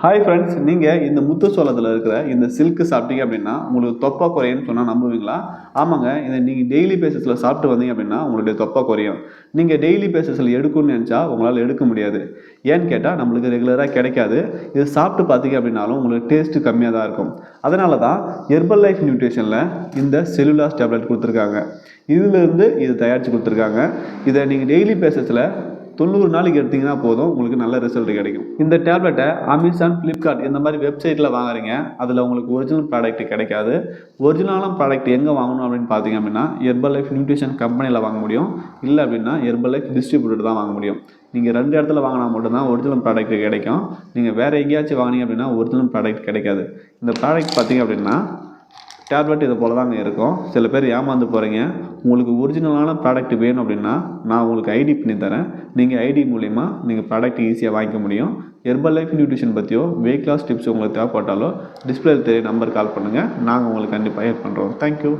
Hi friends, நீங்கள் இந்த முத்துச்சோளத்தில் இருக்கிற இந்த சில்க்கு சாப்பிட்டீங்க அப்படின்னா உங்களுக்கு தொப்பை குறையும்னு சொன்னால் நம்புவீங்களா? ஆமாங்க, இதை நீங்கள் டெய்லி பேசிஸில் சாப்பிட்டு வந்தீங்க அப்படின்னா உங்களுடைய தொப்பை குறையும். நீங்கள் டெய்லி பேசிஸில் எடுக்கணும்னு நினச்சா உங்களால் எடுக்க முடியாது. ஏன்னு கேட்டால் நம்மளுக்கு ரெகுலராக கிடைக்காது. இது சாப்பிட்டு பார்த்தீங்க அப்படின்னாலும் உங்களுக்கு டேஸ்ட்டு கம்மியாக தான் இருக்கும். அதனால தான் ஹெர்பல் லைஃப் நியூட்ரிஷனில் இந்த செல்லுலாஸ் டேப்லெட் கொடுத்துருக்காங்க. இதிலிருந்து இது தயாரித்து கொடுத்துருக்காங்க. இதை நீங்கள் டெய்லி பேசிஸில் 90 நாளைக்கு எடுத்திங்கன்னா போதும், உங்களுக்கு நல்ல ரிசல்ட் கிடைக்கும். இந்த டேப்லெட்டை அமேசான், ஃப்ளிப்கார்ட் இந்த மாதிரி வெப்சைட்டில் வாங்குறீங்க, அதில் உங்களுக்கு ஒரிஜினல் ப்ராடக்ட் கிடைக்காது. ஒரிஜினலான ப்ராடக்ட் எங்கே வாங்கணும் அப்படின்னு பார்த்தீங்க அப்படின்னா ஹெர்பல் லைஃப் நியூட்ரிஷன் கம்பெனியில் வாங்க முடியும். இல்லை அப்படின்னா ஹெர்பல் லைஃப் டிஸ்ட்ரிபியூட்டர் தான் வாங்க முடியும். நீங்கள் 2 இடத்துல வாங்கினா மட்டும்தான் ஒரிஜினல் ப்ராடக்ட் கிடைக்கும். நீங்கள் வேறு எங்கேயாச்சும் வாங்கினீங்க அப்படின்னா ஒரிஜினல் ப்ராடக்ட் கிடைக்காது. இந்த ப்ராடக்ட் பார்த்தீங்க அப்படின்னா டேப்லெட் இது போல் தாங்க இருக்கும். சில பேர் ஏமாந்து போகிறீங்க. உங்களுக்கு ஒரிஜினலான ப்ராடக்ட் வேணும் அப்படின்னா நான் உங்களுக்கு ஐடி பண்ணி தரேன். நீங்கள் ஐடி மூலிமா நீங்கள் ப்ராடக்ட் ஈஸியாக வாங்கிக்க முடியும். ஹெர்பல் லைஃப் நியூட்ரிஷன் பற்றியோ வெயிட் லாஸ் டிப்ஸ் உங்களுக்கு தேவைப்பட்டாலோ டிஸ்பிளேல தெரிய நம்பர் கால் பண்ணுங்கள். நாங்கள் உங்களுக்கு கண்டிப்பாக ஹெல்ப் பண்ணுறோம். தேங்க்யூ.